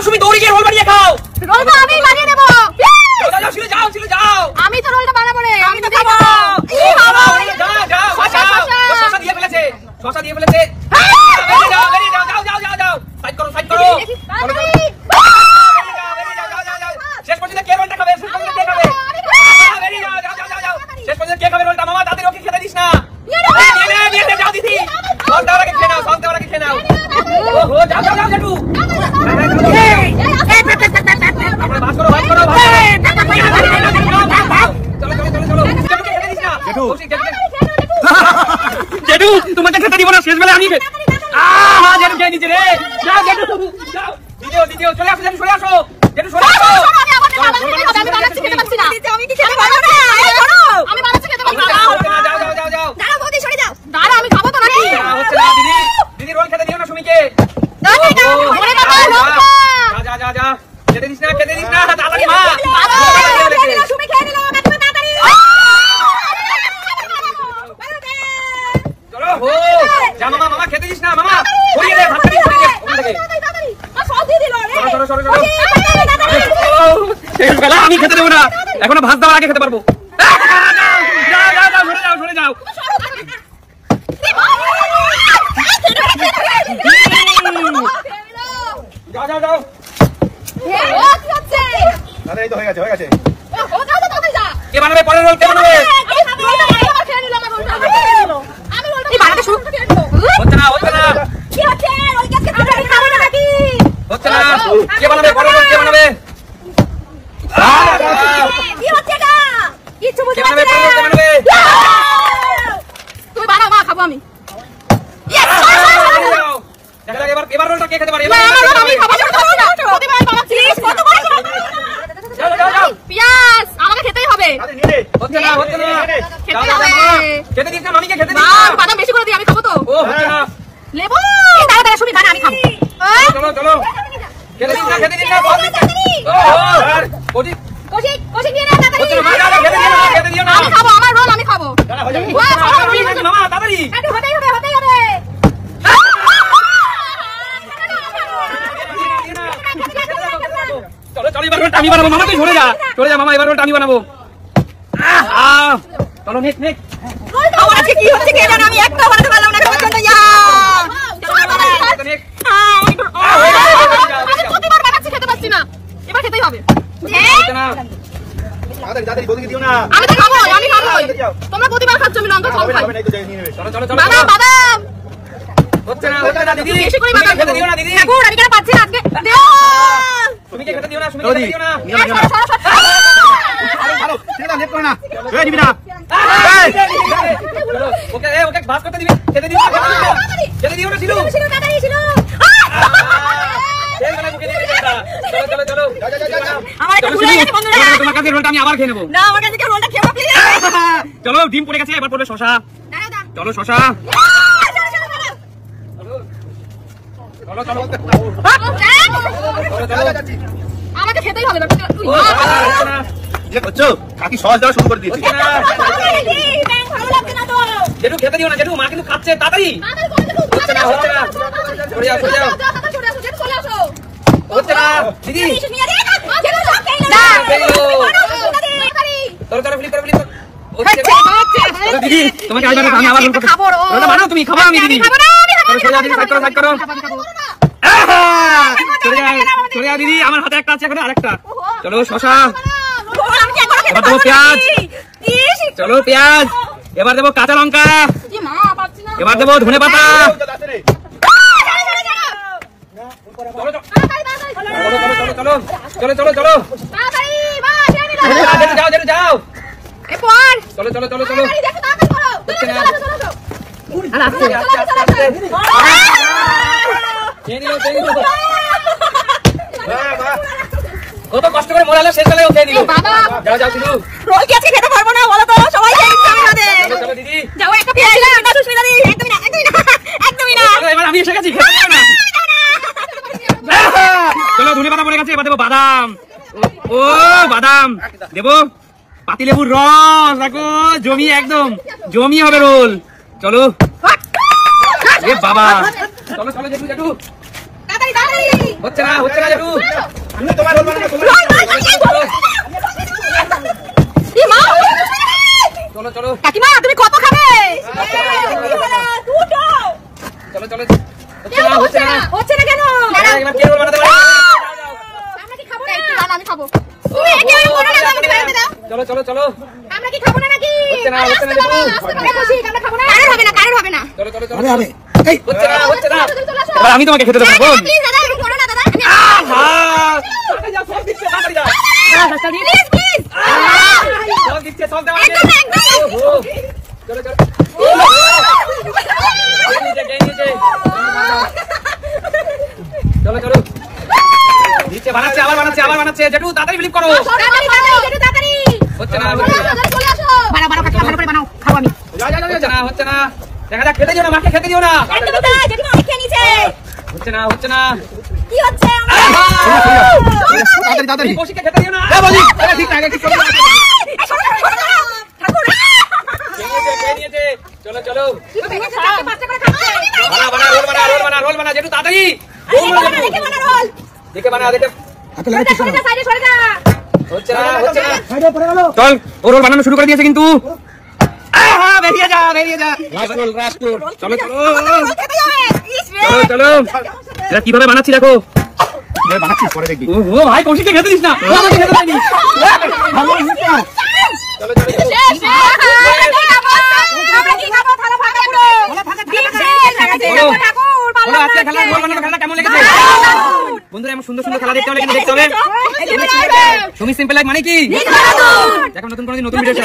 সুমি দৌড়ে গিয়ে রোল বানিয়ে খাও। রোল তো আমি বানিয়ে দেব। যাও শিলে যাও শিলে যাও। আমি তো রোলটা বানাবো রে, আমি তো খাবো। যাও যাও শসা দিয়ে ফেলেছে, শসা দিয়ে ফেলেছে। যাও যাও যাও যাও যাও সাইড করো সাইড করো। শেষ পর্যন্ত কে রোলটা খাবে? শেষ পর্যন্ত কে খাবে? যাও যাও যাও যাও শেষ পর্যন্ত কে খাবে রোলটা? মামা তাদের ওকে খেতে দিস না। নিয়ে নে যাও দিদি। সস দেওয়ার আগে খেয়ে নাও, সস দেওয়ার আগে খেয়ে নাও। ওহো যাও যাও যাও জেঠু। ভাগ করো ভাগ করো ভাগ করো। চলো চলো চলো চলো। জেঠুকে খেতে দিস না। জেঠু তোমাকে খেতে দিব না, শেষ বেলা আমি আহা জেঠু খেয়ে নিচে রে। যাও জেঠু যাও। দিদিও দিদিও চলে আসো জেঠু চলে আসো। জেঠু চলে আসো। আমি বানাচ্ছি খেতে পাচ্ছি না। আমি কি খেতে পারবো না? আমি বানাচ্ছি খেতে পাচ্ছি না। যাও যাও যাও যাও। দাঁড়াও বৌদি সরে যাও। দাঁড়াও আমি খাবো তো নাকি? হচ্ছে না দিদি, দিদি রোল খেতে দিও না সুমিকে। যা যা যা খেতে দিস না, খেতে দিস না তাড়াতাড়ি মা। সুমি খেয়ে নিল, কাটবে তাড়াতাড়ি। চলো হো যা মামা, মামা খেতে দিস না মামা। ছড়িয়ে দে ভাতটা দিয়ে ছড়িয়ে দে ওখান থেকে। মা সস দিয়ে দিল রে। সরো সরো সরো। শেষ বেলা আমি খেতে দেবো না, এখনো ভাত দেওয়ার আগে খেতে পারবো। যাও যাও যাও সরে যাও সরে যাও। যাও যাও যাও। ও কি হচ্ছে? আরে এই তো হয়ে গেছে হয়ে গেছে। ও যাও তো তাড়াতাড়ি যা। কে বানাবে পরের রোল? কে বানাবে? হচ্ছে না হচ্ছে না হচ্ছে না। কে বানাবে পরের রোল? কে বানাবে? কে বানাবে পরের রোল? কে বানাবে? তুমি বানাও মা, খাবো আমি। দেখা যাক এবার রোলটা কে খেতে পারে। আমি খাবো না। প্রতিবার বানাচ্ছি। কত বড় যাও যাও যাও। পিয়াজ আমাকে খেতেই হবে। আরে নিয়ে নে। হচ্ছে না হচ্ছে না। খেতে যাও যাও হবে। যাও। খেতে দিস না মামিকে, খেতে দিস মা না। বাদাম বেশি করে দিই, আমি খাবো তো। ও হচ্ছে না। লেবু দাঁড়া দাঁড়া সুমি, দাঁড়া আমি খাবো। চলো চলো খেতে দিস না, খেতে দিস না। ও আর কোটি কৌশিক কৌশিক দিয়ে না তাড়াতাড়ি। হচ্ছে না মা। খেতে দিও না, খেতে দিও না। আমি খাবো, আমার রোল আমি খাবো। দাঁড়া হয়ে যাবে। মামা তাড়াতাড়ি। একটু হতেই হবে হতেই হবে। চলো চলো এবার রোলটা আমি বানাবো। মামা তুই সরে যা, সরে যা মামা, এবার রোলটা আমি বানাবো। চলো নেক নেক। আমার আজকে কি হচ্ছে কে জানে, আমি একটা বানাতে পারলাম না খাবার জন্য। নেক। আমি প্রতিবার বানাচ্ছি খেতে পাচ্ছি না, এবার খেতেই হবে। হচ্ছে না। তাড়াতাড়ি তাড়াতাড়ি বৌদিকে দিও না। আমি তো খাবো, আমি খাবো। তোমরা প্রতিবার খাচ্ছ, আমি লঙ্কা কম খাই। হবে না এই তো যাই নিয়ে নেবে। চলো চলো চলো। বাদাম বাদাম হচ্ছে না দিদি। বেশি করে বাদাম খেতে দিও না দিদি। ঠাকুর আমি কেন পাচ্ছি না আজকে। দেও সুমিকে খেতে দিও না, সুমিকে খেতে দিও না। ভালো ছেড়ে দাও, লেট করে না। এই দিবি না। চলো ওকে ওকে ভাত করতে দিবি। খেতে দিও না, খেতে দিও না ছিল। ছিল তাড়াতাড়ি ছিল। সেই বেলা মুখে দিয়ে দিটা। চলো চলো চলো। যা যা যা যা। আমার একটা ভুল হয়ে গেছে বন্ধুরা। তোমার কাছে রোলটা আমি আবার খেয়ে নেবো। না আমার কাছে কেউ রোলটা খেও প্লিজ। চলো ডিম পড়ে গেছে, এবার পড়বে শসা। দাঁড়া দাঁড়া। চলো শসা। চলো চলো আমাকে খেতেই হবে। ও হচ্ছে না। ইয়ে করছো? কাকি সস দেওয়া শুরু করে দিয়েছি। হচ্ছে না। জেঠু খেতে দিও না, জেঠু মা কিন্তু খাচ্ছে তাড়াতাড়ি। হচ্ছে না হচ্ছে না। সরে যাও সরে যাও। হচ্ছে না দিদি। চলো চলো ফ্লিপ করো ফ্লিপ করো। হচ্ছে না। চলো দিদি তোমাকে আইবার আমি আবার রোল করতে। রোলটা বানাও তুমি, খাবো আমি দিদি। চলো সরে যাও দিদি, সাইড করো সাইড করো। চলে যাও দিদি, আমার হাতে একটা আছে, এখন আরেকটা। চলো শসা। এবার দেবো পেঁয়াজ। চলো পেঁয়াজ। এবার দেবো কাঁচা লঙ্কা। এবার দেবো ধনে পাতা। চলো চলো চলো চলো চলো যাও যাও যাও। চলো চলো চলো চলো। কত কষ্ট করে মোড়ালে শেষ বেলায় খেয়ে নিল। যাও যাও শুধু রোল কি আজকে খেতে পারবো না বলো তো, সবাই খেয়ে নিচ্ছে আমি বাদে। চলো দিদি। যাও একটা পেঁয়াজ না, একটা সুস্মিতা দি, একদমই না একদমই না একদমই না। চলো এবার আমি এসে গেছি, খেতে দিও না। চলো ধনে পাতা পড়ে গেছে, এবার দেবো বাদাম। ও বাদাম দেবো, পাতিলেবুর রস রাখো, জমি একদম জমি হবে রোল। চলো এ বাবা। চলো চলো জেঠু জেঠু। তাড়াতাড়ি হচ্ছে না জেঠু তুমি তোমার রোল বানানো তোমার চলো চলো কাকিমা তুমি কত খাবে? চলো হচ্ছে না হচ্ছে না কেন? এবার কে রোল বানাতে পারে আমরা কি খাবো না? আমি খাবো। তুমি একে আমি বলো না আমাকে বানাতে দাও। চলো আমরা কি খাবো না নাকি? হচ্ছে না জেঠু আমরা খাবো না। কারণ হবে না। চলো হবে এই হচ্ছে না তুমি চলে আসো। এবার আমি তোমাকে খেতে দেবো বোন প্লিজ দাদা এরকম করো না দাদা। সব দিচ্ছে তাড়াতাড়ি যাও প্লিজ প্লিজ। সব দিচ্ছে সব দেওয়া একদম একদম। চলো নিচে চলো নিচে বানাচ্ছে আবার বানাচ্ছে জেঠু তাড়াতাড়ি ফ্লিপ করো তাড়াতাড়ি তাড়াতাড়ি। হচ্ছে না চলে আসো। বানাও কাকিমা ভালো করে বানাও। খাও আমি। হচ্ছে না দেখা যাক খেতে দিও না মাকে খেতে দিও না একদম তাই জেঠিমা অনেক খেয়ে নিয়েছে। হচ্ছে না কি হচ্ছে? তাড়াতাড়ি কৌশিককে খেতে দিও না ঠিক না ঠিক করে খেয়ে নিয়েছে চলো বানা রোল বানা জেঠু তাড়াতাড়ি দেখে বানা সাইডে সরে যা। হচ্ছে না চল ও রোল বানানো শুরু করে দিয়েছে কিন্তু বেরিয়ে যা চলো এটা কিভাবে বানাচ্ছি দেখো বানাচ্ছিস পরে দেখবি ও ভাই কৌশিককে খেতে দিস না ও আমাকে খেতে দেয়নি কেমন লেগেছে বন্ধুরা এমন সুন্দর খেলা দেখতে হলে কিন্তু দেখতে হবে সুমি সিম্পল লাইফ মানে কি দেখো নতুন ভিডিও